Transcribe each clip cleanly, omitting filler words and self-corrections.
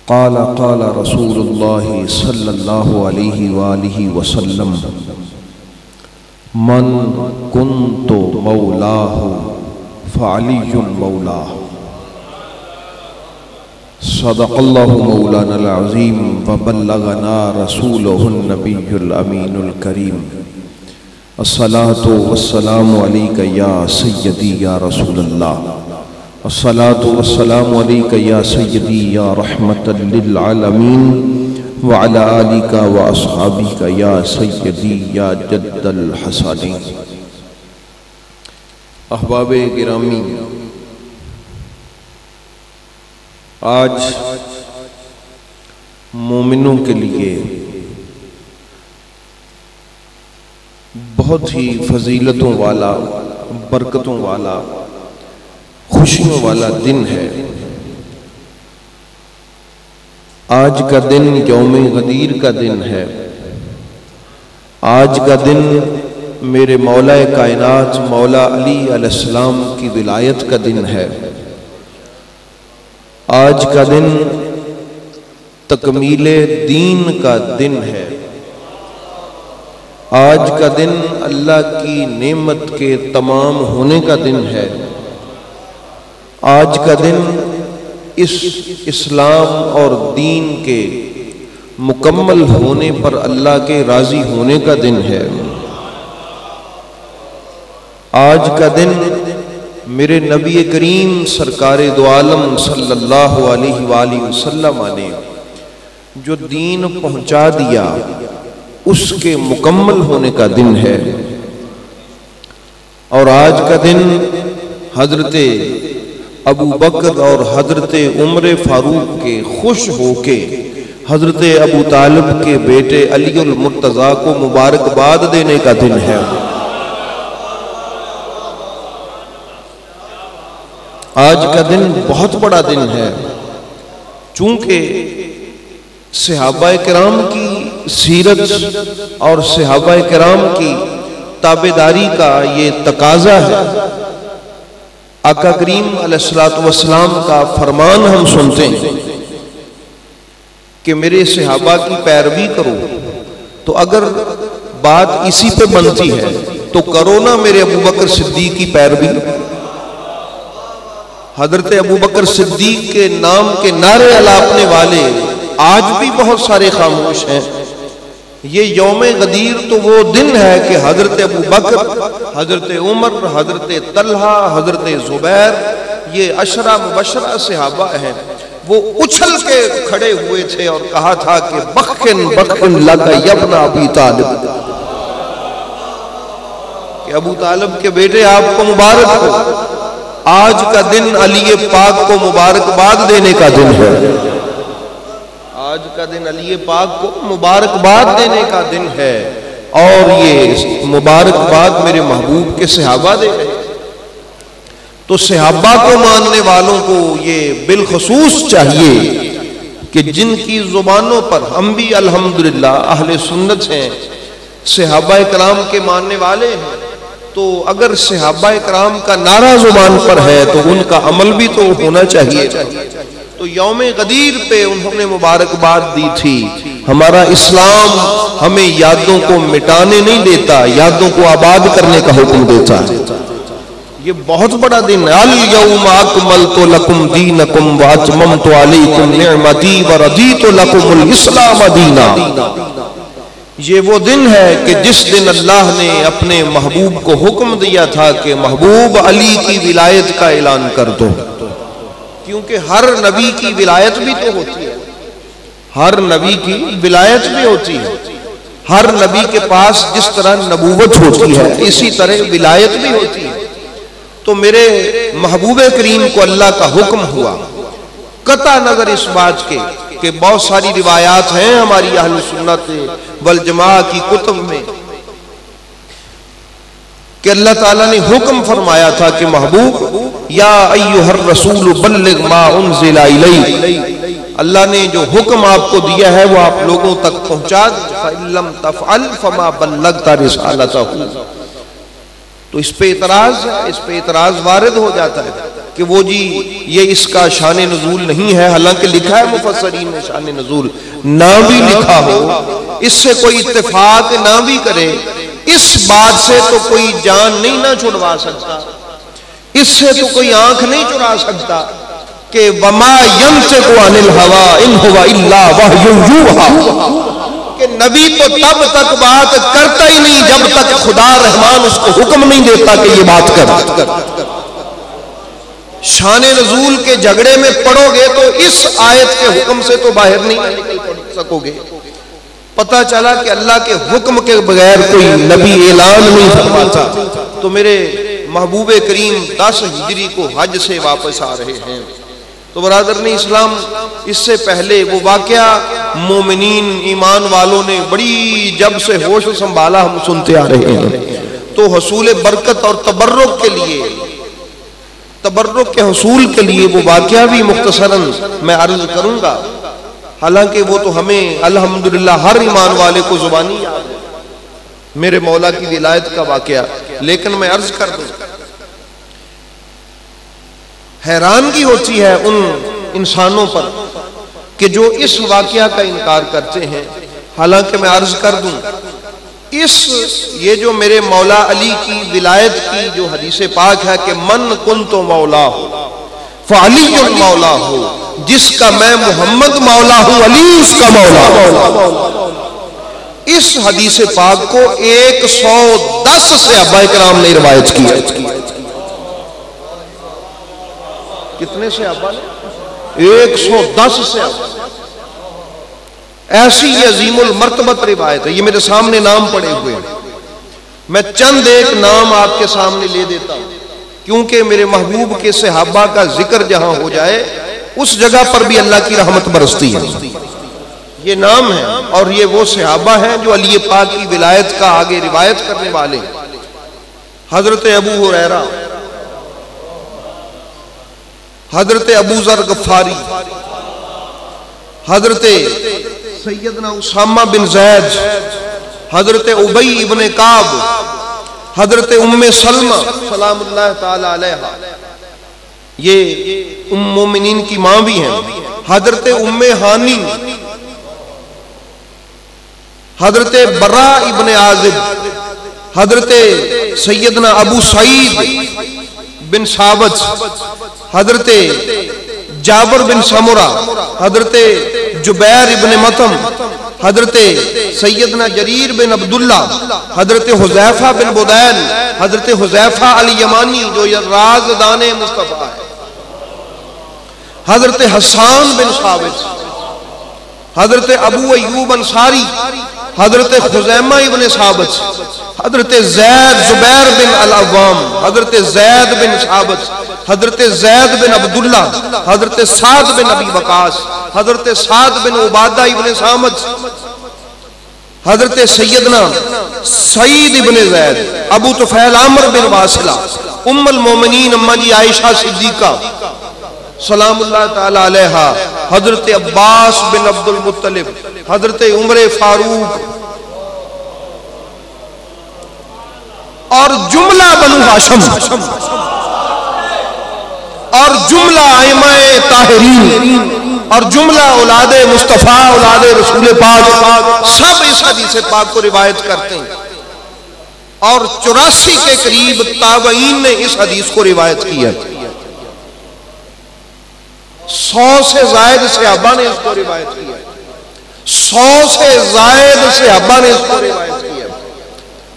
क़ाल क़ाल रसूलुल्लाहि सल्लल्लाहु अलैहि वालिहि वसल्लम मन कुन्तु मौलाहु फ़अलियुन मौलाहु। सदक़ल्लाहु मौलानल अज़ीम व बल्लगना रसूलुहुन नबियुल अमीनुल करीम। अस्सलातु वस्सलामु अलैका या सय्यदी या रसूलल्लाह। अस्सलातु वस्सलामु अलैका या सय्यदी या रहमतल लिल आलमीन व अला आलिका व अस्हाबिका या सय्यदी या जद्दल हसनैन। अहबाबे गिरामी, आज मोमिनों के लिए बहुत ही फजीलतों वाला, बरकतों वाला, खुशियों वाला दिन है। आज का दिन यौम गदीर का दिन है। आज का दिन मेरे मौला कायनात मौला अली अलैहिस्सलाम की विलायत का दिन है। आज का दिन तकमीले दीन का दिन है। आज का दिन अल्लाह की नेमत के तमाम होने का दिन है। आज का दिन इस इस्लाम और दीन के मुकम्मल होने पर अल्लाह के राजी होने का दिन है। आज का दिन मेरे नबी करीम सरकारे दो आलम सल्लल्लाहु अलैहि वसल्लम ने जो दीन पहुंचा दिया उसके मुकम्मल होने का दिन है। और आज का दिन हजरते अबू बकर और हजरते उमर फारूक के खुश होके हजरते अबू तालिब के बेटे अलीउल मुर्तज़ा को मुबारकबाद देने का दिन है। आज का दिन बहुत बड़ा दिन है, चूंकि सहाबाए किराम की सीरत और सहाबाए किराम की ताबेदारी का ये तकाजा है। आका करीम अलैहिस्सलातु वस्सलाम का फरमान हम सुनते हैं कि मेरे सहाबा की पैरवी करो, तो अगर बात इसी पे बनती है तो करो ना मेरे अबू बकर सिद्दीक की पैरवी। हजरत अबू बकर सिद्दीक के नाम के नारे अलापने वाले आज भी बहुत सारे खामोश हैं। ये यौम गदीर तो वो दिन है कि हजरत अबू बकर, हजरत उमर, हजरत तल्हा, हजरत जुबैर, ये अशरा मुबशरा सहाबा हैं, वो उछल के खड़े हुए थे और कहा था कि बख्किन बख्किन लगा यब्न अबी तालिब, कि अबू तालिब के बेटे आपको मुबारक हो। आज का दिन अली पाक को मुबारकबाद देने का दिन है। आज का दिन अली पाक को मुबारकबाद देने का दिन है और ये मुबारकबाद मेरे महबूब के सहाबा दे रहे। तो सहाबा को मानने वालों को ये बिलखसूस चाहिए कि जिनकी जुबानों पर हम भी अल्हम्दुलिल्लाह अहले सुन्नत हैं, सहाबाए किराम के मानने वाले हैं, तो अगर सहाबाए किराम का नारा जुबान पर है तो उनका अमल भी तो होना चाहिए। तो यौम गदीर पे उन्होंने मुबारकबाद दी थी। हमारा इस्लाम हमें यादों को मिटाने नहीं देता, यादों को आबाद करने का हुक्म देता है। ये बहुत बड़ा दिन है। अल यौम अकमलतु लकुम दीनकुम व अतममतु अलैकुम निअमती व रदीतु लकुमुल इस्लाम दीना। ये वो दिन है कि जिस दिन अल्लाह ने अपने महबूब को हुक्म दिया था कि महबूब अली की विलायत का ऐलान कर दो, क्योंकि हर नबी की विलायत भी तो होती है, हर नबी की विलायत भी होती है। हर नबी के पास जिस तरह नबूवत होती है इसी तरह विलायत भी होती है। तो मेरे महबूब करीम को अल्लाह का हुक्म हुआ, कता नजर इस बात के कि बहुत सारी रिवायात हैं हमारी अहले सुन्नत वल जमा की कुतुब में कि अल्लाह ताला ने हुक्म फरमाया था कि महबूब या अय्युहर रसूल बल्लिग मा उन्ज़िला इलैक, अल्लाह ने जो हुक्म आपको दिया है वो आप लोगों तक पहुंचा दो। फइल्लम तफअल फमा बल्लगता रिसालतहु। तो इस पे इतराज है, इस पे इतराज वारिद हो जाता है कि वो जी ये इसका शान नज़ूल नहीं है, हालांकि लिखा है मुफस्सरीन में शान नज़ूल, ना भी लिखा हो, इससे कोई इत्तेफाक ना भी करे, इस बात से तो कोई जान नहीं ना छुड़वा सकता, इससे तो कोई आंख नहीं चुरा सकता कि वमा यंतिकु अनिल हवा इन हुवा इल्ला वह्युन यूहा, कि नबी तो तब तक बात करता ही नहीं जब तक खुदा रहमान उसको हुक्म नहीं देता कि ये बात कर। शान नज़ूल के झगड़े में पड़ोगे तो इस आयत के हुक्म से तो बाहर नहीं निकल सकोगे। पता चला कि अल्लाह के हुक्म के बगैर कोई नबी ऐलान नहीं फरमाता। तो मेरे महबूबे करीम 10 हिजरी को हज से वापस आ रहे हैं। तो बरादर ने इस्लाम, इससे पहले वो वाकया मोमिनीन ईमान वालों ने बड़ी जब से होश संभाला हम सुनते आ रहे हैं। तो हसूल बरकत और तबर्रुक के लिए, तबर्रुक के हसूल के लिए वो वाकया भी मुख्तसरन मैं अर्ज करूंगा, हालांकि वो तो हमें अल्हम्दुलिल्लाह हर ईमान वाले को जुबानी याद है, मेरे मौला की विलायत का वाकया। लेकिन मैं अर्ज कर दूं, हैरानगी होती है उन इंसानों पर कि जो इस वाकया का इनकार करते हैं। हालांकि मैं अर्ज कर दूं, ये जो मेरे मौला अली की विलायत की जो हदीस पाक है कि मन कुन तो मौला हो फअली मौला हो, जिसका मैं मोहम्मद मौला हूं अली उसका मौला, इस हदीस पाक को 110 सहाबा किराम ने रिवायत की है। कितने सहाबा ने? 110 सहाबा। ऐसी ये अजीमुल मर्तबत रिवायत है। ये मेरे सामने नाम पड़े हुए हैं, मैं चंद एक नाम आपके सामने ले देता हूं, क्योंकि मेरे महबूब के सहाबा का जिक्र जहां हो जाए उस जगह पर भी अल्लाह की रहमत बरसती है। ये नाम है और ये वो सहाबा हैं जो अली पाक की विलायत का आगे रिवायत करने वाले। हजरत अबू हुरैरा, हजरत अबू जर गफ्फारी, हजरत सैयदना उसामा बिन जैद, हजरत उबई इब्ने काब, हजरत उम्मे सलमा सलामुल्लाह ताला अलैहा, ये उम्म मोमिनीन की मां भी हैं, हजरत उम्मे हानी, हजरत बर्रा इब्ने आजिब, हजरत सैयदना अबू सईद बिन साबत, हजरत जाबर बिन समुरा, हजरत जुबैर इब्ने मतम, हजरत सैयदना जरीर बिन अब्दुल्ला, हजरत हुज़ैफा बिन बुदैन, हजरत हुज़ैफा अल यमानी जो राज़दाने मुस्तफ़ा है, हजरत हसन बिन साबित, हजरत अबू अय्यूब अंसारी, हजरत खुज़ैमा इब्ने साबित, हजरत ज़ैद जुबैर बिन अल अव्वाम, हजरत ज़ैद बिन साबित, हजरत ज़ैद बिन अब्दुल्ला, हजरत साद बिन अबी वकास, हजरत साद बिन उबादा इब्ने सामद, हजरत सैयदना सईद इब्ने ज़ैद, अबू तुफैल आमर बिन वासिला, उम्मुल मोमिनीन अम्मा जी आयशा सिद्दीका सलामुल्लाह ताला अलैहा, हजरत अब्बास बिन अब्दुल मुत्तलिब, हजरत उमर फारूक और जुमला बनु हाशिम और जुमला आइमाए ताहिरीन और जुमला औलादे मुस्तफा औलादे रसूल पाक सब इस हदीस पाक को रिवायत करते हैं। और 84 के करीब ताबईन ने इस हदीस को रिवायत किया। 100 से जायद सहाबा ने इसको रिवायत किया। 100 से जायद सहाबा ने इसको रिवायत किया।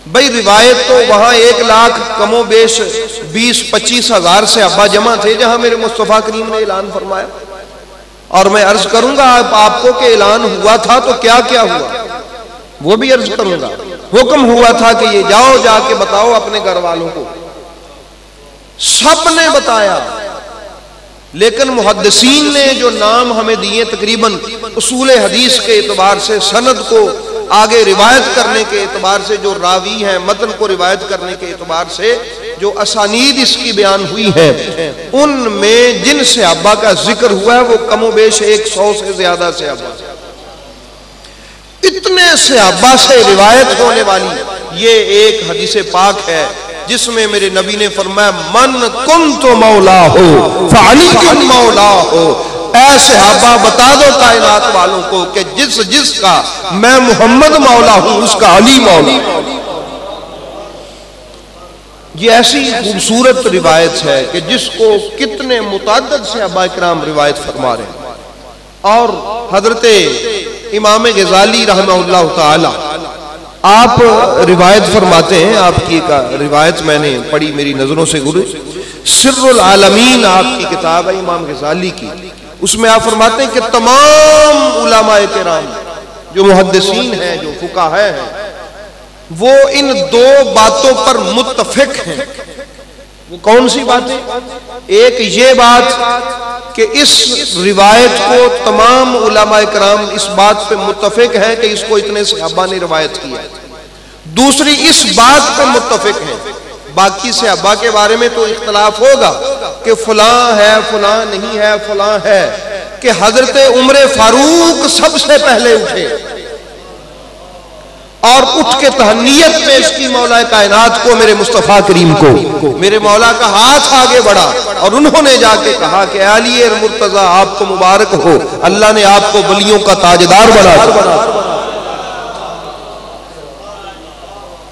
भाई रिवायत तो वहां 1 लाख कमो बेश 20-25 हजार सहाबा जमा थे जहां मेरे मुस्तफा करीम ने ऐलान फरमाया। और मैं अर्ज करूंगा आपको कि ऐलान हुआ था तो क्या क्या हुआ वो भी अर्ज करूंगा। हुक्म हुआ था कि ये जाओ जाके बताओ अपने घर वालों को, सबने बताया। लेकिन मुहद्दिसीन ने जो नाम हमें दिए तकरीबन उसूल हदीस के एतबार से, सनद को आगे रिवायत करने के एतबार से, जो रावी हैं मतन को रिवायत करने के एतबार से जो असानीद इसकी बयान हुई है, उनमें जिन सहाबा का जिक्र हुआ है वो कमोबेश 100 से ज्यादा सहाबा। इतने सहाबा से रिवायत होने वाली ये एक हदीस पाक है जिसमें मेरे नबी ने फरमाया मन कुन्तु मौला हो फअली मौला हो। ऐ सहाबा बता दो कायनात वालों को कि जिसका मैं मोहम्मद मौला हूं उसका अली मौला। ये ऐसी खूबसूरत रिवायत है कि जिसको कितने मुतअद्दिद सहाबा इकराम रिवायत फरमा रहे हैं। और हजरत इमाम गजाली रहमहुल्लाह ताला आप रिवायत फरमाते हैं, आपकी का रिवायत मैंने पढ़ी, मेरी नजरों से गुजरी, सिर्रुल आलमीन आपकी किताब है इमाम गजाली की, उसमें आप फरमाते हैं कि तमाम उलमाए किराम जो मुहद्दिसीन हैं, जो फुकाहा हैं, वो इन दो बातों पर मुत्तफिक हैं। वो कौन सी बातें? एक ये बात कि इस रिवायत को तमाम उलमाए किराम इस बात पे मुत्तफिक हैं कि इसको इतने सहाबा ने रिवायत किया है। दूसरी इस बात पे मुत्तफिक हैं, बाकी सहाबा के बारे में तो इख्तलाफ होगा कि फलां है, फलां नहीं है, फलां है, कि हजरत उमर फारूक सबसे पहले उठे और उठ के तहनीयत पेश की मौला कायनात को, मेरे मुस्तफा करीम को। मेरे मौला का हाथ आगे बढ़ा और उन्होंने जाके कहा कि अली मुर्तजा आपको मुबारक हो, अल्लाह ने आपको वलियों का ताजदार बना।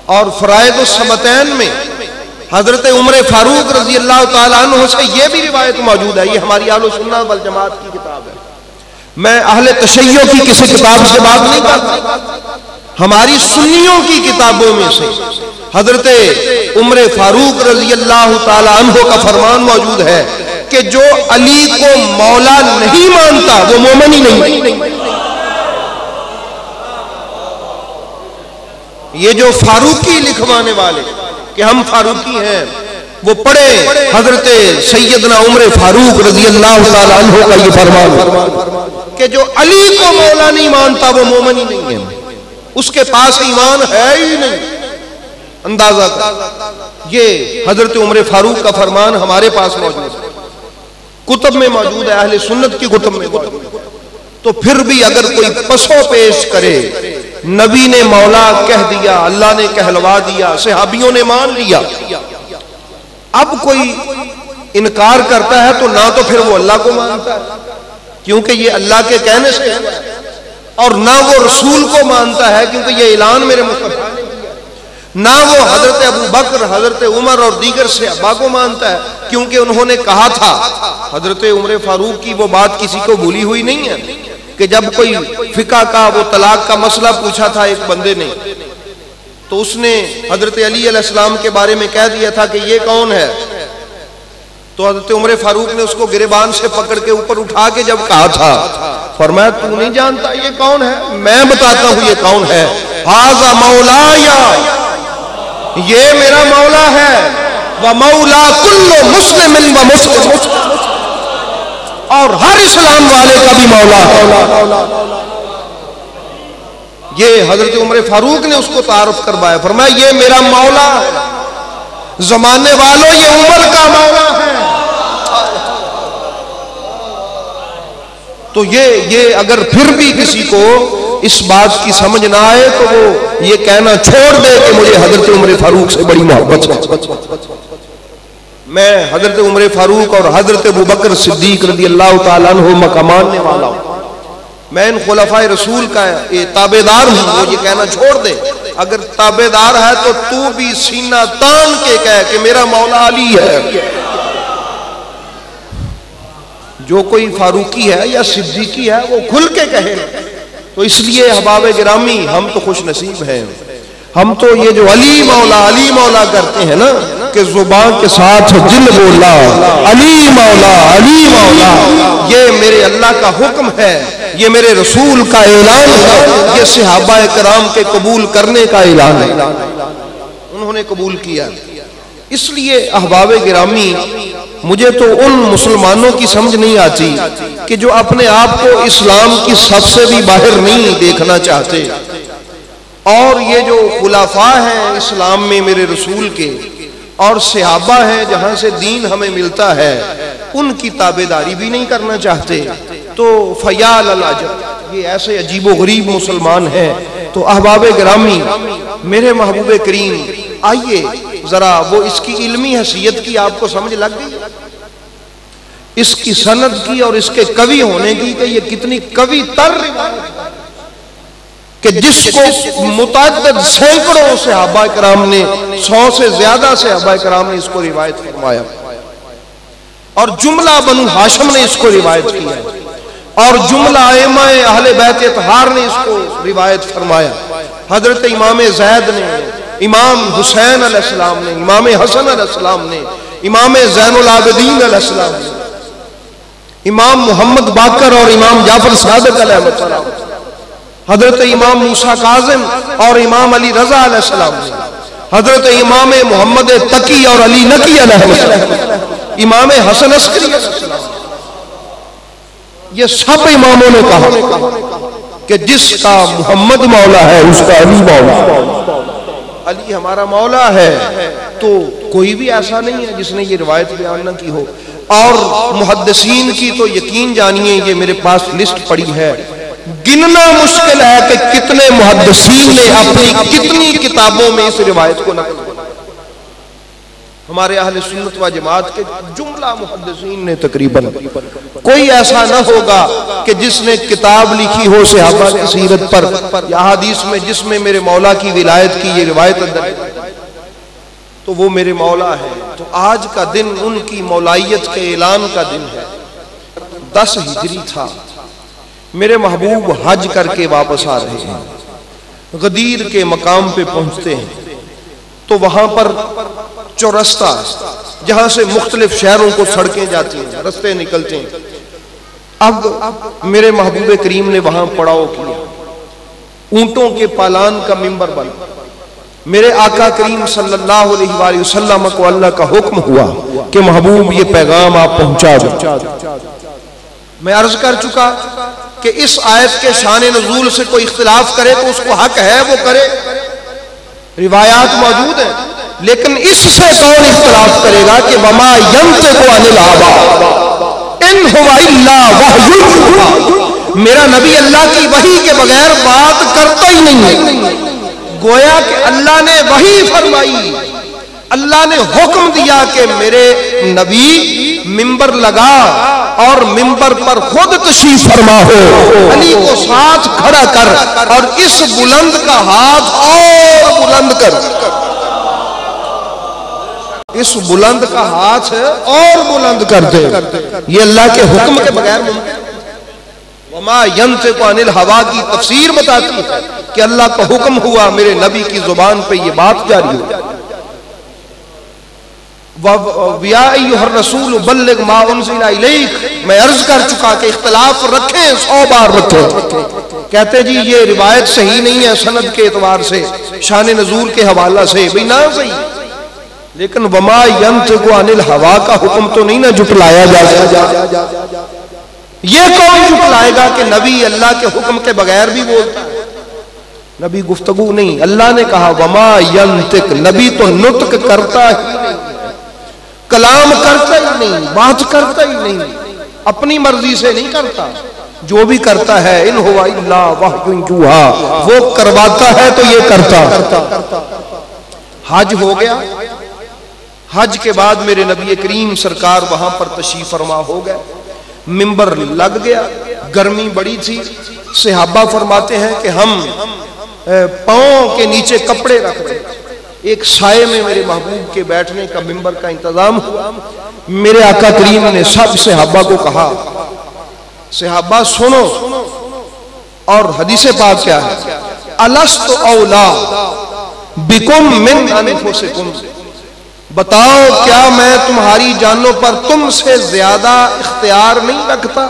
और फराइद समतैन में हजरत उमर फारूक रजी अल्लाह ताला अन्हु से यह भी रिवायत मौजूद है। ये हमारी आलो सुन्ना वल जमात की किताब है। मैं अहले तशय्यो की किसी किताब से बात नहीं करता, हमारी सुन्नियों की किताबों में से हजरत उमर फारूक रजी अल्लाह ताला अन्हु का फरमान मौजूद है कि जो अली को मौला नहीं मानता वो मोमिन ही नहीं। ये जो फारूकी लिखवाने वाले कि हम फारूकी हैं, वो पढ़े हजरत सैयदना उमर फारूक रजी अल्लाह ताला अन्हु का ये फरमान कि जो अली को मौला नहीं मानता वो मोमिन ही नहीं है, उसके पास ईमान है ही नहीं। अंदाजा कर, ये हजरत उमर फारूक का फरमान हमारे पास मौजूद है, कुतुब में मौजूद है, अहले सुन्नत की कुतुब में मौजूद। तो फिर भी अगर कोई पसो पेश करे, नबी ने मौला कह दिया, अल्लाह ने कहलवा दिया, सहाबियों ने मान लिया, अब कोई इनकार करता है तो ना तो फिर वो अल्लाह को मानता है क्योंकि ये अल्लाह के कहने से, और ना वो रसूल को मानता है क्योंकि ये ऐलान मेरे मुस्तफा ने किया, ना वो हजरत अबू बकर, हजरत उमर और दीगर सहाबा को मानता है क्योंकि उन्होंने कहा था। हजरत उमर फारूक की वो बात किसी को भूली हुई नहीं है कि जब कोई फिका का वो तलाक का मसला पूछा था एक बंदे ने, तो उसने हजरत अली अलैहिस्सलाम के बारे में कह दिया था कि ये कौन है, तो हजरत उमर फारूक ने उसको गिरेबान से पकड़ के ऊपर उठा के जब कहा था, फरमाया तू नहीं जानता ये कौन है, मैं बताता हूं ये कौन है। हाज़ा मौलाया, ये मेरा मौला है, व मौला कुल्लु मुस्लिमिन व मुस्लिम, और हर इस्लाम वाले का भी मौला है। ये हजरत उमर फारूक ने उसको तारुफ करवाया, फरमाया ये मेरा मौला है, जमाने वालों ये उमर का मौला है। तो ये अगर फिर भी किसी को इस बात की समझ ना आए तो वो ये कहना छोड़ दे कि मुझे हजरत उमर फारूक से बड़ी मोहब्बत है। मैं हजरत उमर फारूक और हजरत अबू बकर सिद्दीक रज़ी अल्लाह ताला अन्हु मकाम मानने वाला हूं, मैं इन खुलफाए रसूल का ताबेदार हूं। वो ये कहना छोड़ दे, अगर ताबेदार है तो तू भी सीना तान के कह कि मेरा मौला अली है। जो कोई फारूकी है या सिद्दीकी है वो खुल के कहे। तो इसलिए अहबाब गिरामी हम तो खुश नसीब हैं, हम तो ये जो अली मौला करते हैं ना कि जुबान के साथ दिल बोला अली मौला, ये मेरे अल्लाह का हुक्म है, ये मेरे रसूल का ऐलान है, ये सहाबा किराम के कबूल करने का ऐलान है, उन्होंने कबूल किया। इसलिए अहबाब गिरामी मुझे तो उन मुसलमानों की समझ नहीं आती कि जो अपने आप को इस्लाम की सबसे भी बाहर नहीं देखना चाहते, और ये जो खुलाफा हैं इस्लाम में मेरे रसूल के और सहाबा हैं जहां से दीन हमें मिलता है, उनकी ताबेदारी भी नहीं करना चाहते। तो फयाल अल-अजब, ये ऐसे अजीबो गरीब मुसलमान हैं। तो अहबाब गिरामी, मेरे महबूब करीम, आइए जरा वो इसकी इल्मी हैसियत की आपको समझ लग गई, इसकी सनद की और इसके कवि होने की कि ये कितनी कवि तर कि जिसको मुतअद्दिद सैकड़ों सहाबा किराम ने, 100 से ज्यादा सहाबा किराम ने इसको रिवायत फरमाया और जुमला बनु हाशिम ने इसको रिवायत किया और जुमला आइमाए अहले बैत अतहार ने इसको रिवायत फरमाया। हजरत इमाम ज़ैद ने, इमाम हुसैन अलैहिस्सलाम ने, इमाम हसन अलैहिस्सलाम ने, इमाम ज़ैनुल आबिदीन अलैहिस्सलाम ने, इमाम मोहम्मद बाकर और इमाम जाफर सादिक अलैहिस्सलाम, हजरत इमाम मूसा काज़िम और इमाम अली रज़ा अलैहिस्सलाम ने, हजरत इमाम मोहम्मद तकी और अली नकी अलैहिस्सलाम, इमाम हसन अस्करी अलैहिस्सलाम, ये सब इमामों ने कहा कि जिसका मोहम्मद मौला है उसका अली मौला, अली हमारा मौला है। तो कोई भी ऐसा नहीं है जिसने ये रिवायत बयान न की हो। और मुहद्दिसीन की तो यकीन जानिए, ये मेरे पास लिस्ट पड़ी है, गिनना मुश्किल है कि कितने मुहद्दिसीन ने अपनी कितनी किताबों में इस रिवायत को नकल किया। हमारे अहले सुन्नत व जमात के जुमला मुहद्दिसीन ने तकरीबन, कोई ऐसा ना होगा कि जिसने किताब लिखी हो सहाबा की सीरत पर या हदीस में जिसमें मेरे मौला की विलायत की ये रिवायत अंदर, तो वो मेरे मौला है। तो आज का दिन उनकी मौलाइयत के ऐलान का दिन है। 10 हिजरी था, मेरे महबूब हज करके वापस आ रहे हैं, गदीर के मकाम पे पहुंचते हैं तो वहां पर चौरस्ता जहां से मुख्तलिफ शहरों को सड़कें जाती हैं, रास्ते निकलते हैं। अब मेरे महबूब करीम ने वहां पड़ाव किया, ऊंटों के पालान का मिंबर बना। मेरे आका करीम सल्लल्लाहु अलैहि वसल्लम को अल्लाह का हुक्म हुआ कि महबूब ये पैगाम आप पहुंचा दो। मैं अर्ज कर चुका कि इस आयत के शान नुज़ूल से कोई इख्तिलाफ करे तो उसको हक है वो करे, रिवायात मौजूद है, लेकिन इससे कौन इख्तिलाफ करेगा कि वमा यंतिकु अनिल हवा इन हुवा इल्ला वह्युन, मेरा नबी अल्लाह की वही के बगैर बात करता ही नहीं है। गोया कि अल्लाह ने वही फरमाई, अल्लाह ने हुक्म दिया कि मेरे नबी मिंबर लगा और मिंबर पर खुद तशरीफ फरमा हो, अली को साथ खड़ा कर और इस बुलंद का हाथ और बुलंद कर, इस बुलंद का हाथ और बुलंद कर दे। ये अल्लाह के हुक्म के बगैर मुमकिन। वमा यंतिकु अनिल हवा की तफसीर बताती है कि अल्लाह का हुक्म हुआ, मेरे नबी की जुबान पे ये बात जारी हो। या अय्युहर रसूल बल्लिग मा उनज़िला इलैक, मैं अर्ज कर चुका कि इख्तिलाफ रखें 100 बार रखें। कहते जी ये रिवायत सही नहीं है सनद के एतबार से, शान नुज़ूल के हवाला से, भाई ना सही, लेकिन वमा यंतिकु अनिल हवा का हुक्म तो नहीं ना जुटलाया जा। ये कौन जुटलाएगा कि नबी अल्लाह के हुक्म के बगैर भी बोलता है? नबी गुफ्तगू नहीं, अल्लाह ने कहा वमा यंतिक, नबी तो नुत्क करता ही नहीं, कलाम करता ही नहीं, बात करता ही नहीं, अपनी मर्जी से नहीं करता, जो भी करता है इन हुवा इल्ला वह्युन यूहा, वो करवाता है तो ये करता। हज हो गया, हज के बाद मेरे नबी करीम सरकार वहां पर तशरीफ फरमा हो गए, मिंबर लग गया, गर्मी बड़ी थी, सहाबा फरमाते हैं कि हम पांव के नीचे कपड़े रख रहे, एक साये में मेरे महबूब के बैठने का मिंबर का इंतजाम हुआ। मेरे आका करीम ने सब सहाबा को कहा, सहाबा सुनो, और हदीस पाक क्या है, अलस्तु औला बिकुम मिन अनफुसिकुम, बताओ क्या मैं तुम्हारी जानों पर तुमसे ज्यादा इख्तियार नहीं रखता?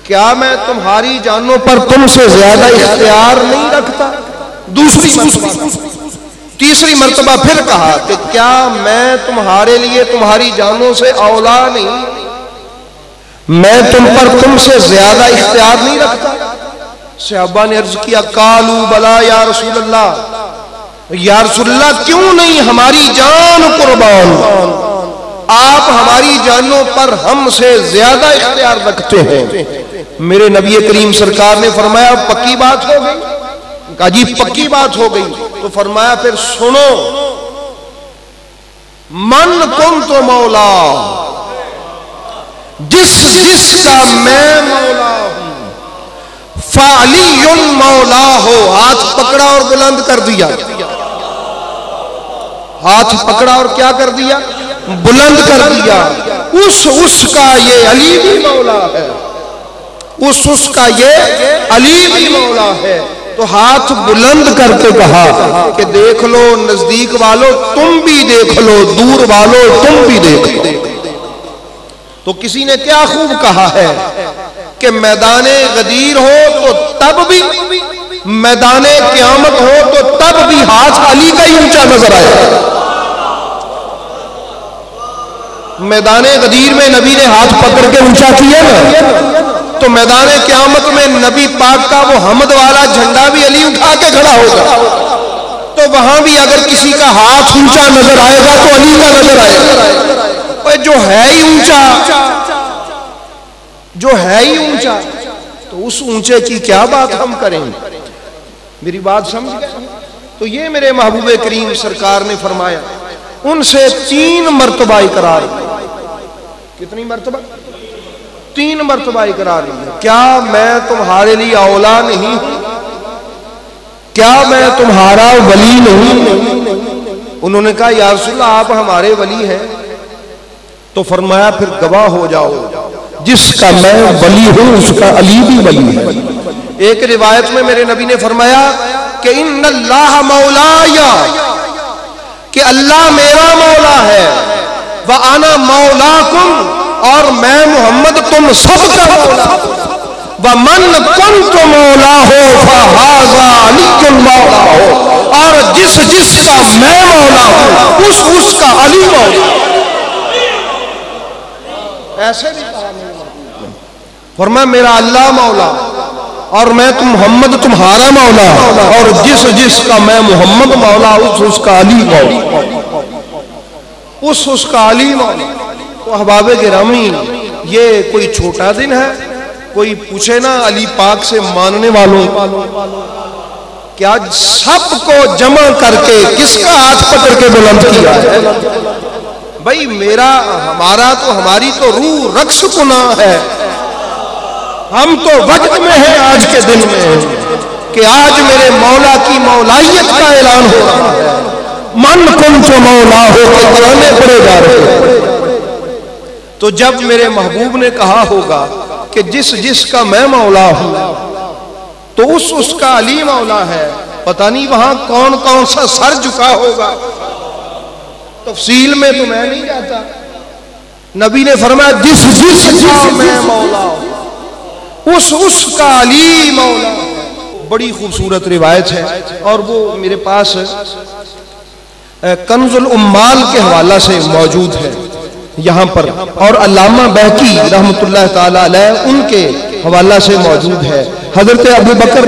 क्या मैं तुम्हारी जानों पर तुमसे ज्यादा इख्तियार नहीं रखता? दूसरी मर्तबा, तीसरी मर्तबा फिर कहा कि क्या मैं तुम्हारे लिए तुम्हारी जानों से औला नहीं, मैं तुम पर तुमसे ज्यादा इख्तियार नहीं रखता? सहाबा ने अर्ज किया, कालू बला या रसूल अल्लाह, या रसूलल्लाह क्यों नहीं, हमारी जान कुर्बान, आप हमारी जानों पर हमसे ज्यादा इख्तियार रखते हैं। मेरे नबी करीम सरकार ने फरमाया पक्की बात हो गई? कहा जी पक्की बात हो गई। तो फरमाया फिर सुनो, मन कुंतु मौला, जिसका मैं मौला हूं, फालियुन मौला हो। हाथ पकड़ा और बुलंद कर दिया, हाथ पकड़ा और क्या कर दिया, बुलंद कर दिया। उसका ये अली भी मौला है, उसका ये अली भी मौला है। तो हाथ बुलंद करके कहा कि देख लो नजदीक वालों तुम भी देख लो, दूर वालों तुम भी देख लो। तो किसी ने क्या खूब कहा है कि मैदाने गदीर हो तो तब भी, मैदाने क़यामत हो तो तब भी हाथ अली का ही ऊंचा नजर आएगा। मैदाने गदीर में नबी ने हाथ पकड़ के ऊंचा किया ना, तो मैदाने क़यामत में नबी पाक का वो हमद वाला झंडा भी अली उठा के खड़ा होगा। तो वहां भी अगर किसी का हाथ ऊंचा नजर आएगा तो अली का नजर आएगा। और जो है ही ऊंचा, जो है ही ऊंचा, तो उस ऊंचे की क्या बात हम करेंगे। मेरी बात समझ गए। तो ये मेरे महबूबे करीम सरकार ने फरमाया, उनसे 3 मरतबा इकरार। कितनी मरतबा? 3 मरतबा इकरार। क्या मैं तुम्हारे लिए औला नहीं हूं? क्या मैं तुम्हारा वली नहीं? उन्होंने कहा या रसूलल्लाह आप हमारे वली हैं। तो फरमाया फिर गवाह हो जाओ, जिसका मैं वली हूं उसका अली भी वली है। एक रिवायत में मेरे नबी ने फरमाया कि इन्नल्लाह मौलाया, कि अल्लाह मेरा मौला है, व आना मौलाकुम, और मैं मोहम्मद तुम सबका मौला, व मन कुन्तु मौला हो फहाज़ा अलीयुन मौला हो, और जिसका मैं मौला हूं उसका अली मौला। ऐसे भी कहा फरमाया मेरा अल्लाह मौला और मैं तुम मोहम्मद तुम्हारा मौला, और जिसका मैं मोहम्मद मौला उसका अली मौला, उसका अली मौला। तो अहबाबे गिरामी, ये कोई छोटा दिन है? कोई पूछे ना अली पाक से मानने वालों, क्या सबको जमा करके किसका हाथ पकड़ के बुलंद किया है? भाई मेरा, हमारा तो, हमारी तो रूह रक्स कुना है। हम तो वक्त में हैं आज के दिन में कि आज मेरे मौला की मौलाइयत का ऐलान हो रहा है। मन कुंतु मौला हो के गाने पड़े जा रहे। तो जब मेरे महबूब ने कहा होगा कि जिसका मैं मौला हूं, तो उसका अली मौला है। पता नहीं वहां कौन कौन सा सर झुका होगा, तफसील में तो मैं नहीं जाता। नबी ने फरमाया जिसका मैं मौला हूं उसका अली मौला। बड़ी खूबसूरत रिवायत है और वो मेरे पास कंजुल उम्माल के हवाला से मौजूद है यहाँ पर, और अल्लामा बहकी रहमतुल्लाह ताला अलैह उनके हवाला से मौजूद है। हजरत अबू बकर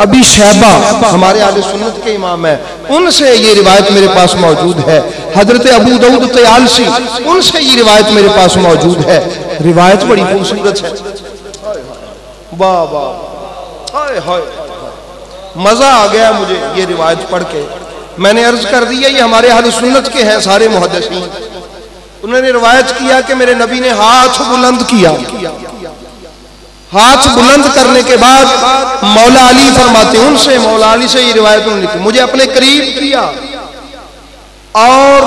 अबी शैबा हमारे आले सुन्नत के इमाम है, उनसे ये रिवायत मेरे पास मौजूद है। हजरत अबू दाऊद तयालसी, उनसे ये रिवायत मेरे पास मौजूद है। रिवायत बड़ी खूबसूरत है। वाह वाह, हाय हाय, मजा आ गया मुझे ये रिवायत पढ़ के। मैंने अर्ज कर दिया ये हमारे अहले सुन्नत के हैं सारे मुहद्दिसीन। उन्होंने रिवायत किया कि मेरे नबी ने हाथ बुलंद किया। हाथ बुलंद करने के बाद मौला अली फरमाते, उनसे मौला अली से ये रिवायत उन्होंने लिखी, मुझे अपने करीब किया और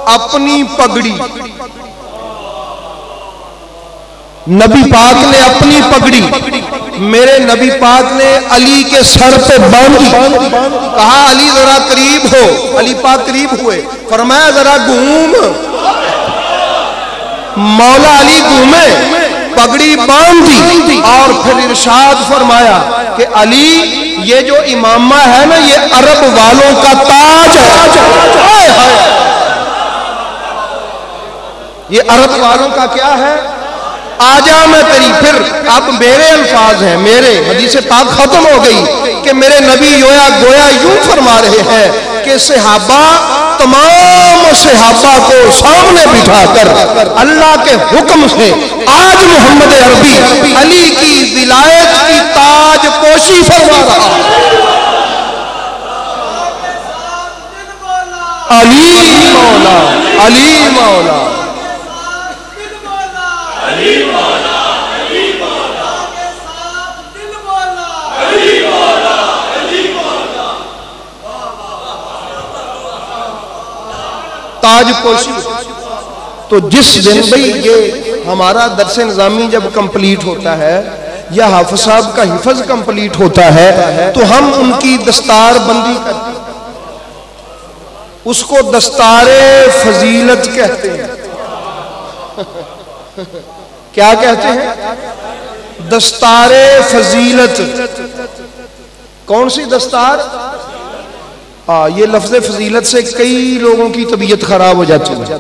अपनी पगड़ी, नबी पाक ने अपनी पगड़ी मेरे नबी पाक ने अली के सर पे बांधी। कहा अली जरा करीब हो। अली पाक करीब हुए, फरमाया जरा घूम। मौला अली घूमे, पगड़ी बांधी और फिर इरशाद फरमाया कि अली ये जो इमामा है ना, ये अरब वालों का ताज है। ये अरब वालों का क्या है? आजा मैं तेरी। फिर अब मेरे अल्फाज हैं, मेरे हदीस पाक खत्म हो गई कि मेरे नबी गोया यूं फरमा रहे हैं कि सहाबा, तमाम सहाबा को सामने बिठाकर अल्लाह के हुक्म से आज मोहम्मद अरबी अली की विलायत की ताज पोशी फरमा रहा। अली मौला, अली मौला, अली मौला, अली मौला के साथ दिल मौला, अली मौला, अली मौला। ताजपोशी। तो जिस दिन भाई ये हमारा दरसे निज़ामी जब कंप्लीट होता है या हाफिज साहब का हिफज कंप्लीट होता है तो हम उनकी दस्तार बंदी करते हैं, उसको दस्तारे फजीलत कहते हैं। क्या कहते हैं? दस्तारे फजीलत। कौन सी दस्तार? ये लफ्ज़ फजीलत से कई लोगों की तबीयत खराब हो जाती है।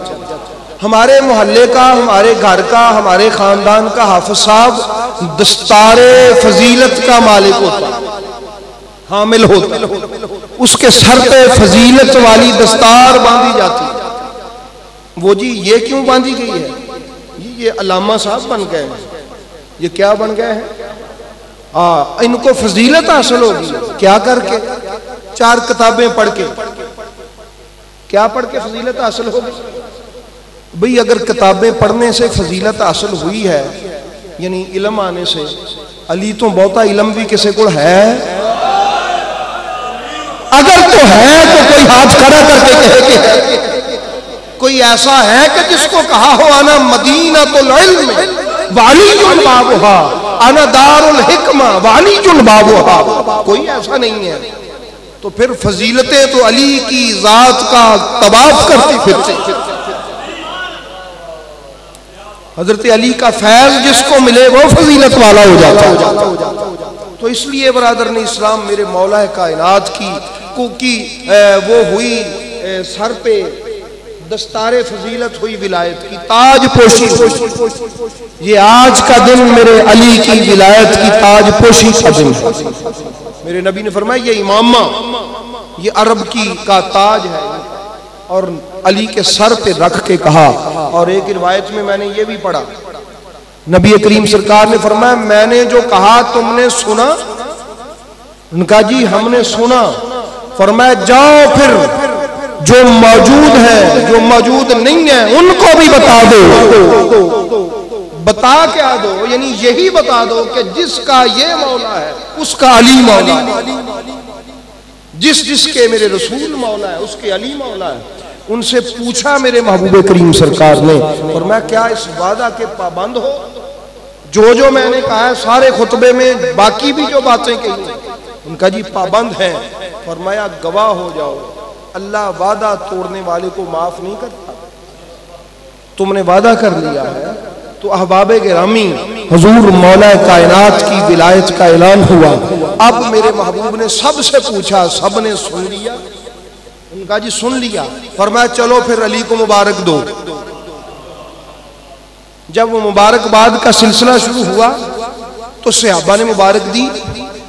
हमारे मोहल्ले का, हमारे घर का, हमारे खानदान का हाफिज साहब दस्तारे फजीलत का मालिक होता, हामिल होता, उसके सर पे फजीलत वाली दस्तार बांधी जाती। वो जी ये क्यों बांधी गई है? ये अल्लामा साहब बन गए हैं। ये क्या बन गए हैं? इनको फजीलत हासिल होगी क्या करके? 4 किताबें पढ़ के। क्या पढ़ के फजीलत हासिल होगी? भाई अगर किताबें पढ़ने से फजीलत हासिल हुई है, यानी इल्म आने से, अली तो बहुता इल्म भी किसी को है? अगर तो है तो कोई हाथ खड़ा करके कहे कि कोई ऐसा है कि जिसको कहा हो आना मदीना तो इल्म वालीजुल बाबुहा, आना दारुल हिकमा वालीजुल बाबुहा। कोई ऐसा नहीं है। तो फिर फजीलतें तो अली की जात का तवाफ करती फिरती। हजरत अली का फैज जिसको मिले वो फजीलत वाला हो जाता है। तो इसलिए बरादर ने इस्लाम मेरे मौला कायनात की वो हुई सर पे दस्तारे फजीलत हुई विलायत की, ताज पोशी। ये आज का दिन मेरे अली की विलायत की ताज पोशी का दिन है। मेरे नबी ने फरमाया ये इमामा, ये अरब की का ताज है, और अली के सर पे रख के कहा। और एक रिवायत में मैंने ये भी पढ़ा, नबी करीम सरकार ने फरमाया मैंने जो कहा तुमने सुना? उनका जी हमने सुना। फरमाया जाओ फिर जो मौजूद है, जो मौजूद नहीं है उनको भी बता दो। बता क्या दो? यानी यही बता दो कि जिसका ये मौला है उसका अली मौला है, जिसके मेरे रसूल मौला है उसके अली मौला है। उनसे पूछा मेरे महबूब करीम सरकार ने, और मैं क्या इस वादा के पाबंद हो? जो मैंने कहा है सारे खुतबे में, बाकी भी जो बातें कही उनका जी पाबंद है। फरमाया गवाह हो जाओ, अल्लाह वादा तोड़ने वाले को माफ नहीं करता। तुमने वादा कर लिया है तो अहबाबे गिरामी हुजूर मौला कायनात की विलायत का ऐलान हुआ। अब मेरे महबूब ने सबसे पूछा, सब ने सुन लिया? उनका जी सुन लिया। फरमाया चलो फिर अली को मुबारक दो। जब वो मुबारकबाद का सिलसिला शुरू हुआ तो सहाबा ने मुबारक दी।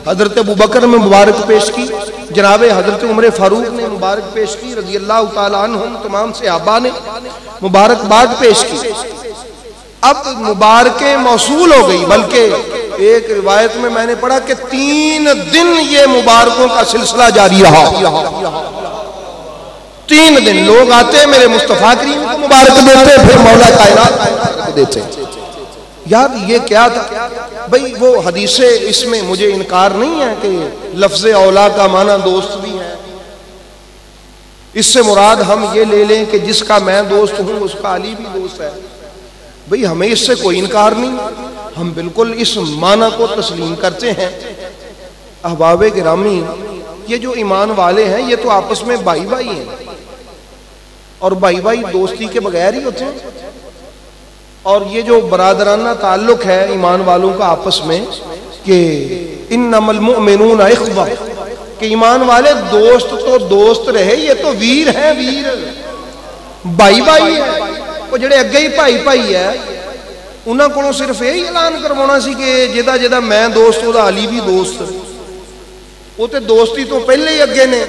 हजरत अबू बकर में मुबारक पेश की, जनाब हजरत उमर फारूक ने मुबारक पेश की, रज़ी अल्लाह तआला अन्हुम तमाम सहाबा ने मुबारकबाद पेश की। अब मुबारकें मौसूल हो गई, बल्कि एक रिवायत में मैंने पढ़ा कि 3 दिन ये मुबारकों का सिलसिला जारी रहा। 3 दिन लोग आते मेरे मुस्तफा करीम को मुबारक देते, फिर मौला कायनात देते। यार ये क्या था भाई? वो हदीसे, इसमें मुझे इनकार नहीं है कि लफ्ज़ औला का माना दोस्त भी है। इससे मुराद हम ये ले लें कि जिसका मैं दोस्त हूं उसका अली भी दोस्त है। भाई हमें इससे कोई इनकार नहीं, हम बिल्कुल इस माना को तस्लीम करते हैं। अहबाबे गिरामी, ये जो ईमान वाले हैं ये तो आपस में भाई भाई हैं, और भाई भाई दोस्ती के बगैर ही होते हैं। और ये जो बरादराना ताल्लुक है ईमान वालों का आपस में कि इन्नमल मुमिनूना इख्वा, कि ईमान वाले दोस्त तो दोस्त रहे, ये तो वीर हैं, वीर भाई भाई है। वो जेडे अगे ही भाई भाई है उन्होंने को सिर्फ यही ऐलान करवाना सी कि जिदा जिदा मैं दोस्त उदा अली भी दोस्त। वो तो दोस्ती तो पहले ही अगे ने,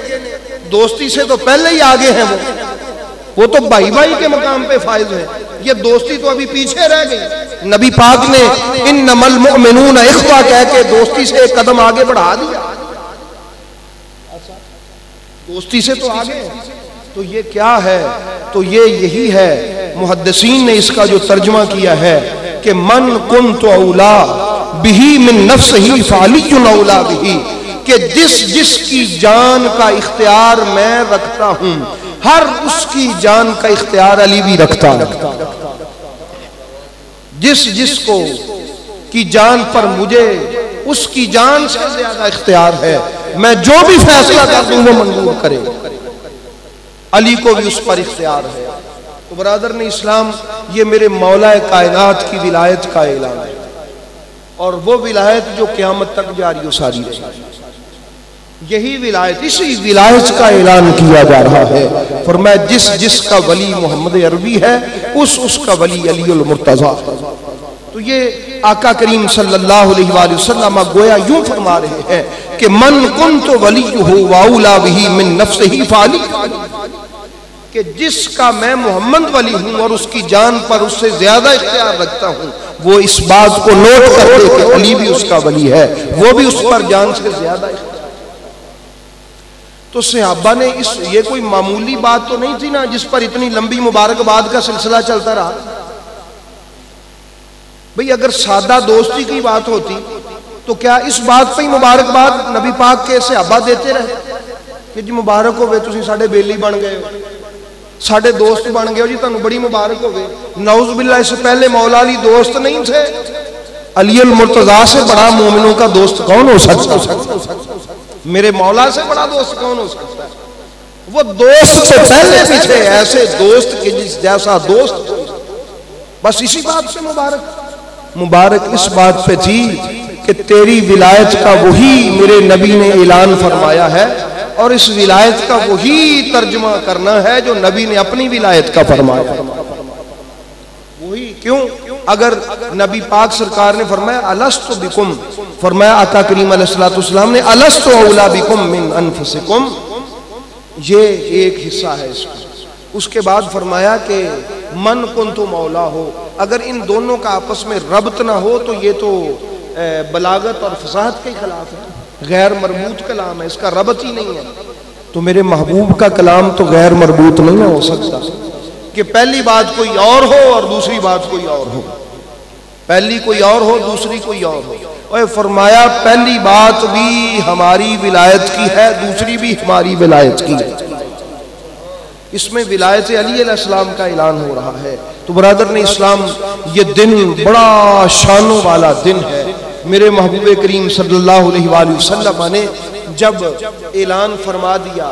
दोस्ती से तो पहले ही आगे हैं। वो तो भाई भाई के मकाम पे फायज है, ये दोस्ती तो अभी पीछे रह गई। नबी पाक ने इन्नमल मुमिनूना इख्वा कह के दोस्ती से एक कदम आगे बढ़ा दिया। दोस्ती से तो आगे तो ये क्या है? तो ये यही है, मुहद्दिसीन ने इसका जो तर्जुमा किया है कि मन कुन्तु औला बिही मिन नफ्सिही फालियुन औला बिही, कि जिसकी जान का इख्तियार मैं रखता हूं, हर उसकी जान का इख्तियार अली भी रखता है। जिसको की जान पर मुझे उसकी जान से ज्यादा इख्तियार है, मैं जो भी फैसला कर दूं वो मंजूर करे, अली को भी उस पर इख्तियार है। तो बरादर ने इस्लाम, ये मेरे मौला कायनात की विलायत का ऐलान है, और वो विलायत जो क़यामत तक जारी सारी रहे। यही विलायत, इसी विलायत का ऐलान किया जा रहा है। फरमाया जिसका वली मोहम्मद अरबी है, उसका वली अलीउल मुर्तज़ा। तो ये आका करीम सल्लल्लाहु अलैहि वसल्लम गोया यूं फरमा रहे हैं कि मन कुन्तु वलियुहु व औला बिही मिन नफ्सिही फाली, कि जिसका मैं मोहम्मद वली हूं और उसकी जान पर उससे ज्यादा इख्तियार रखता हूं, वो इस बात को नोट करते कि अली भी उसका वली है, वो भी उस पर जान से ज्यादा इख्तियार। तो सहाबा ने ये कोई मामूली बात तो नहीं थी ना जिस पर इतनी लंबी मुबारकबाद का सिलसिला चलता रहा। भाई अगर सादा दोस्ती की बात होती तो क्या इस बात पर ही मुबारकबाद नबी पाक के सहाबा देते रहे कि जी मुबारक होवे, तुसीं साडे बेली बन गए हो, साडे दोस्त बन गए हो जी, तुहानूं बड़ी मुबारक होवे। नऊज़ बिल्लाह, इससे पहले मौला अली दोस्त नहीं थे। अलीउल मुर्तज़ा से बड़ा मोमिनों का दोस्त कौन हो सकता है? मेरे मौला से बड़ा दोस्त कौन हो सकता है? वो दोस्त से पहले पीछे ऐसे दोस्त के जिस जैसा दोस्त, बस इसी बात से मुबारक इस बात पे थी कि तेरी विलायत का वही मेरे नबी ने ऐलान फरमाया है, और इस विलायत का वही तर्जुमा करना है जो नबी ने अपनी विलायत का फरमाया। वही क्यों? अगर नबी पाक सरकार ने फरमाया अलस्तु बिकुम, फरमाया आका करीम अलैहिस्सलातु वस्सलाम ने अलस्तु औला बिकुम मिन अनफुसिकुम, ये एक हिस्सा है इसका। उसके बाद फरमाया कि मन कुन्तु मौला हो, अगर इन दोनों का आपस में रब्त ना हो तो ये तो बलागत और फसाहत के खिलाफ है, गैर मरबूत कलाम है, इसका रब्त ही नहीं है। तो मेरे महबूब का कलाम तो गैर मरबूत नहीं हो सकता कि पहली बात कोई और हो और दूसरी बात कोई और हो, पहली कोई और हो दूसरी कोई और हो। और फरमाया पहली बात भी हमारी विलायत की है, दूसरी भी हमारी विलायत की है। इसमें विलायत अली अलैहिस्सलाम का ऐलान हो रहा है। तो बरादर ने इस्लाम, ये दिन बड़ा शानों वाला दिन है। मेरे महबूब करीम सल्लल्लाहु अलैहि वसल्लम ने जब ऐलान फरमा दिया,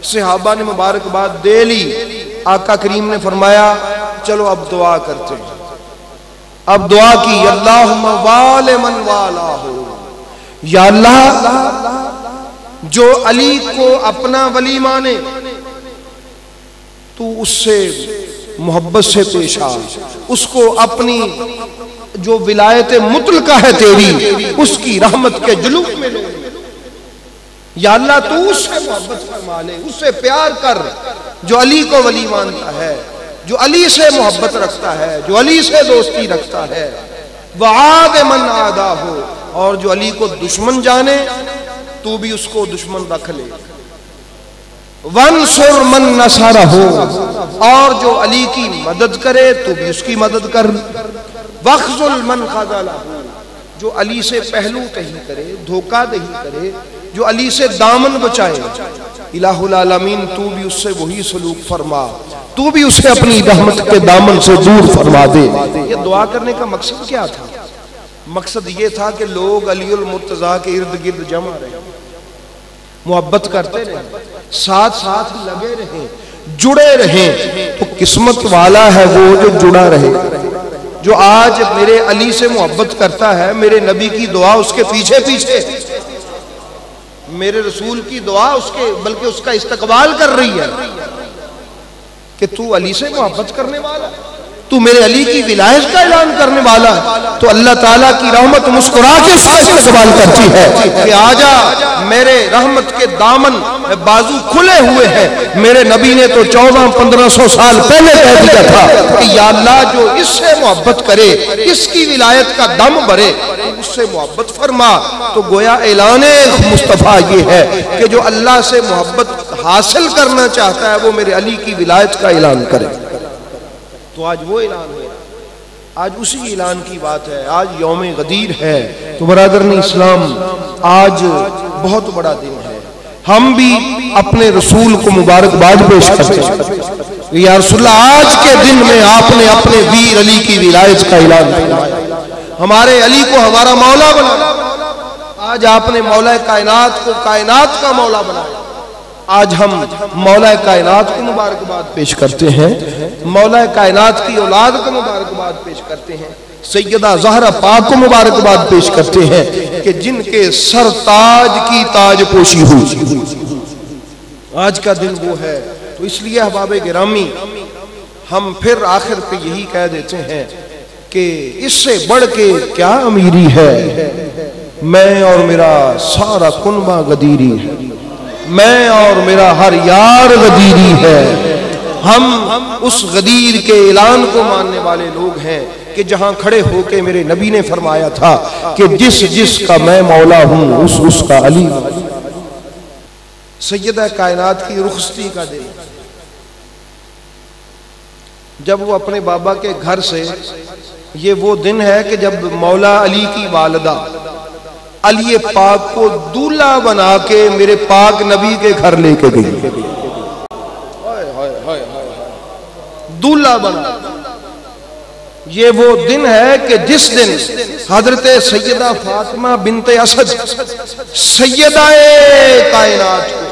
सहाबा ने मुबारकबाद दे ली, आका करीम ने फरमाया चलो अब दुआ करते हैं। अब दुआ की, अल्लाहुम्मा वाले मन वाला हो, या अल्लाह जो अली को अपना वली माने तू उससे मोहब्बत से पेश आ, उसको अपनी जो विलायत मुतलका है तेरी उसकी रहमत के जुलूस में ले। या अल्लाह तू उससे मोहब्बत फरमा ले, उससे प्यार कर जो अली को वली मानता है, जो अली से मोहब्बत रखता है, जो अली से दोस्ती रखता है। वआद मन आदा हो, और जो अली को दुश्मन जाने तू भी उसको दुश्मन रख ले। वंसुर मन नसरा हो, और जो अली की मदद करे तू भी उसकी मदद कर। वख्जुल मन खज़ला हो, जो अली से पहलू कहीं करे, धोखा नहीं करे, जो अली से दामन बचाए। इलाहुल आलमीन तू भी उससे वही सलूक फरमा, तू भी उसे अपनी रहमत के दामन से दूर फरमा दे। ये दुआ करने का मकसद क्या था? मकसद ये था कि लोग अलीउल मुर्तज़ा के इर्द गिर्द जमा रहे, मोहब्बत करते रहे, साथ साथ लगे रहे, जुड़े रहे। तो किस्मत वाला है वो जो जुड़ा रहे, जो आज मेरे अली से मोहब्बत करता है। मेरे नबी की दुआ उसके पीछे पीछे, मेरे रसूल की दुआ उसके, बल्कि उसका इस्तकबाल कर रही है कि तू अली से मोहब्बत करने वाला, तू मेरे अली की विलायत का ऐलान करने वाला। तो अल्लाह ताला की रहमत मुस्कुरा के उसका इस्तकबाल करती है कि आजा, मेरे रहमत के दामन बाजू खुले हुए हैं। मेरे नबी ने तो 1400-1500 साल पहले कह दिया था कि या अल्लाह जो इससे मोहब्बत करे, इसकी विलायत का दम भरे, उससे मोहब्बत फरमा। तो गोया ऐलान मुस्तफ़ा ये है कि जो अल्लाह से मोहब्बत हासिल करना चाहता है वो मेरे अली की विलायत का ऐलान करे। तो आज वो ऐलान हुआ, आज उसी ऐलान की बात है। आज यौम गदीर है। तो बरादरन इस्लाम, आज बहुत बड़ा दिन है। हम भी अपने रसूल को मुबारकबाद पेश करते हैं। या रसूलल्लाह, आज के दिन में आपने अपने वीर अली की विलायत का ऐलान किया, हमारे अली को हमारा मौला बनाया। आज आपने मौला कायनात को कायनात का मौला बनाया। आज हम मौला कायनात को मुबारकबाद पेश करते हैं, मौला कायनात की औलाद को मुबारकबाद पेश करते हैं, सैयदा ज़हरा पाक को मुबारकबाद पेश करते हैं कि जिनके सर ताज की ताज पोशी हुई। आज का दिन वो है। तो इसलिए अहबाब गिरामी, हम फिर आखिर पे यही कह देते हैं कि इससे बढ़ के क्या अमीरी है। मैं और मेरा सारा कुनबा गदीरी है, मैं और मेरा हर यार गदीरी है। हम उस गदीर के ऐलान को मानने वाले लोग हैं कि जहां खड़े होके मेरे नबी ने फरमाया था कि जिस जिसका मैं मौला हूं उसका अली। सैयदा कायनात की रुखसती का दिन, जब वो अपने बाबा के घर से, ये वो दिन है कि जब मौला अली की वालिदा अली पाक को दूल्हा बना के मेरे पाक नबी के घर लेके गई। दूल्हा बना, ये वो दिन है कि जिस दिन हजरत सैयदा फातिमा बिनते असद सैयदाए कायनात को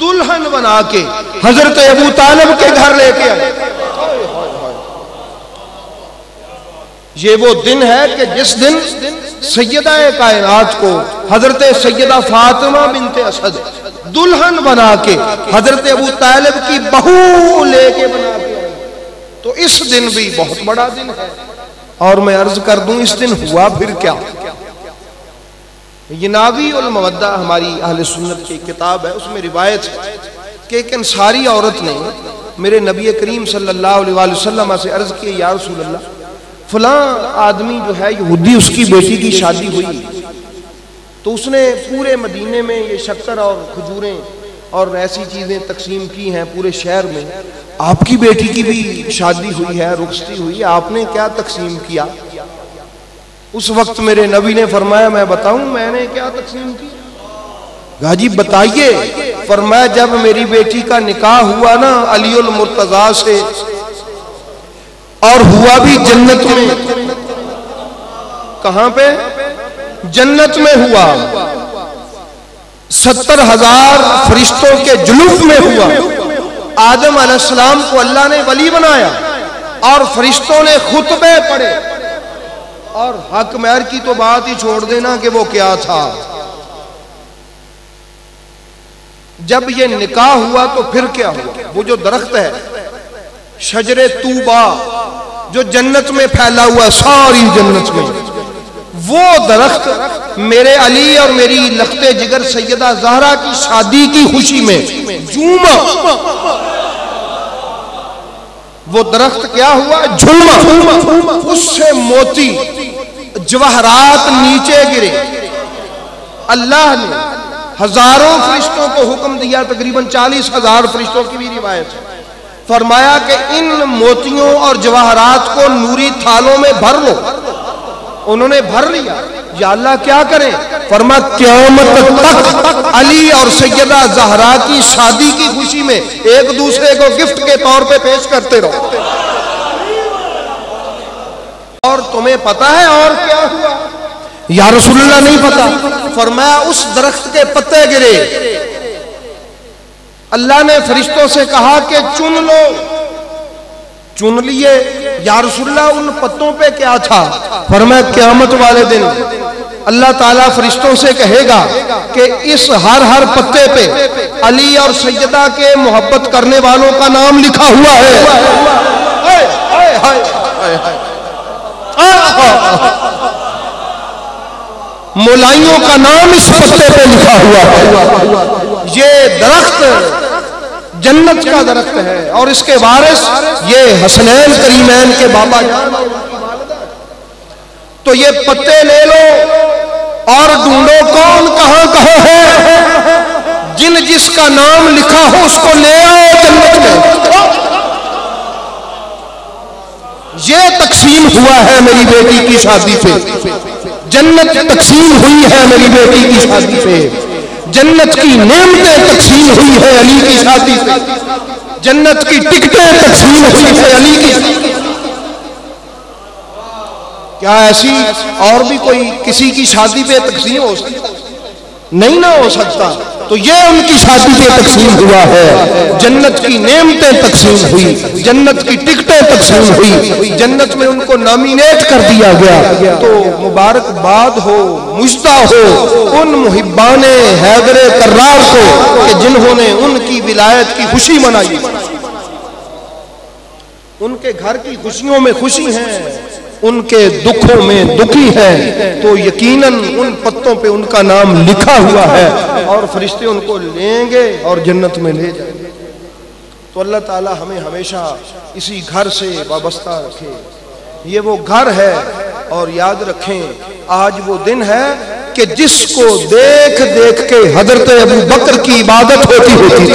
दुल्हन बना के हजरत अबू तालिब के घर लेके आए। ये वो दिन है कि जिस दिन सैयदा कायनात को हजरत सैयदा फातिमा बिनते असद दुल्हन बना के हजरत अबू तालिब की बहू लेके बना के आई। तो इस दिन भी बहुत बड़ा दिन है। और मैं अर्ज कर दूं, इस दिन हुआ फिर क्या। ये नावी उल मवद्दा हमारी अहले सुन्नत की किताब है, उसमें रिवायत है कि एक अंसारी औरत ने मेरे नबी करीम सल्लल्लाहु अलैहि वसल्लम से अर्ज किया, या रसूल अल्लाह, फलां आदमी जो है यहूदी, उसकी बेटी की शादी हुई, तो उसने पूरे मदीने में ये शक्कर और खजूरें और ऐसी चीज़ें तकसीम की हैं पूरे शहर में। आपकी बेटी की भी शादी हुई है, रुखसती हुई है, आपने क्या तकसीम किया? उस वक्त मेरे नबी ने फरमाया, मैं बताऊं मैंने क्या तकसीम की? गाजी बताइए। फरमाया, जब मेरी बेटी का निकाह हुआ ना अलीउल मुर्तजा से, और हुआ भी जन्नत में। कहां पे? जन्नत में हुआ। 70,000 फरिश्तों के जुलूफ में हुआ। आदम अलैहिस्सलाम को अल्लाह ने वली बनाया और फरिश्तों ने खुतबे पढ़े। और हक महर की तो बात ही छोड़ देना कि वो क्या था। जब ये निकाह हुआ तो फिर क्या हुआ? वो जो दरख्त है शजरे तूबा जो जन्नत में फैला हुआ, सारी जन्नत में, वो दरख्त मेरे अली और मेरी लख्ते जिगर सैयदा ज़हरा की शादी की खुशी में झूमा। वो दरख्त क्या हुआ? झूमा। उससे मोती जवाहरात नीचे गिरे। अल्लाह ने हजारों फरिश्तों को हुक्म दिया, तकरीबन 40,000 फरिश्तों की भी रिवायत है। फरमाया कि इन मोतियों और जवाहरात को नूरी थालों में भर लो। उन्होंने भर लिया। या अल्लाह क्या करें? फरमा क़यामत तक अली और सैयदा ज़हरा की शादी की खुशी में एक दूसरे को गिफ्ट के तौर पे पेश करते रहो। और तुम्हें पता है और क्या हुआ? या रसूलुल्लाह नहीं पता। फरमाया, उस दरख्त के पत्ते गिरे। अल्लाह ने फरिश्तों से कहा कि चुन लो। चुन लिए। या रसूलुल्लाह, उन पत्तों पे क्या था? फरमाया, क़यामत वाले दिन अल्लाह ताला फरिश्तों से कहेगा कि इस हर पत्ते पे अली और सैयदा के मोहब्बत करने वालों का नाम लिखा हुआ है। हाय हाय हाय हाय। मोलाइयों का नाम इस पत्ते पे लिखा हुआ है। ये दरख्त जन्नत का दरख्त है और इसके वारिस ये हसनैन करीमैन के बाबा जान। तो ये पत्ते ले लो और ढूंढो कौन कहां है। जिन जिसका नाम लिखा हो उसको ले आओ जन्नत में। ये तकसीम हुआ है मेरी बेटी की शादी पे, जन्नत तकसीम हुई है मेरी बेटी की शादी पे, जन्नत की नेमतें तकसीम हुई है अली की शादी पे, जन्नत की टिकटें तकसीम हुई है अली की। क्या ऐसी और भी कोई किसी की शादी पे तकसीम हो सकती? नहीं ना हो सकता। तो ये उनकी शादी पे तकसीम हुआ है, जन्नत की नेमतें तकसीम हुई, जन्नत की टिकटें तकसीम हुई, जन्नत में उनको नॉमिनेट कर दिया गया। तो मुबारकबाद हो, मुजदा हो उन मुहिब्बाने हैदर कर्रार को कि जिन्होंने उनकी विलायत की खुशी मनाई। उनके घर की खुशियों में खुशी है, उनके दुखों में दुखी है, तो यकीनन उन पत्तों पे उनका नाम लिखा हुआ है और फरिश्ते उनको लेंगे और जन्नत में ले जाएंगे। तो अल्लाह ताला हमें हमेशा इसी घर से वाबस्ता रखे। ये वो घर है और याद रखें आज वो दिन है कि जिसको देख देख के हजरत अबू बकर की इबादत होती थी,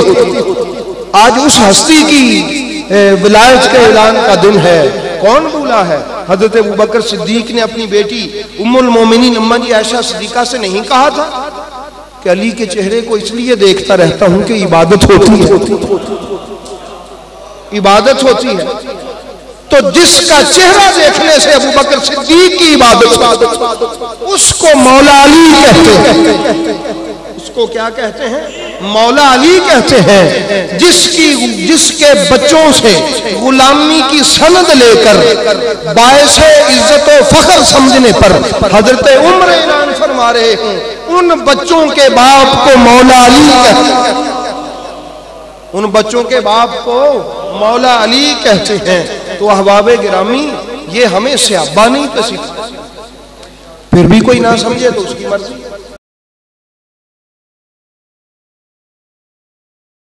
आज उस हस्ती की विलायत के ऐलान का दिन है। कौन भूला है? हजरत अबू बकर सिद्दीक ने अपनी बेटी उम्मुल मोमिनीन अम्मा जी आयशा सिद्दीका से नहीं कहा था कि अली के चेहरे को इसलिए देखता रहता हूं कि इबादत होती है, इबादत होती है। तो जिसका चेहरा देखने से अबू बकर सिद्दीक की इबादत, उसको मौला अली कहते हैं। उसको क्या कहते हैं? मौला अली कहते हैं। जिसके बच्चों से गुलामी की सनद लेकर बायसे इज्जत और फख्र समझने पर हजरत उम्र ऐलान फरमा रहे हैं, उन बच्चों के बाप को मौला अली कहते हैं। उन बच्चों के बाप को मौला अली कहते हैं। तो अहबाबे गिरामी, ये हमें सहाबा नहीं सिखा। फिर भी कोई ना समझे तो उसकी मर्जी।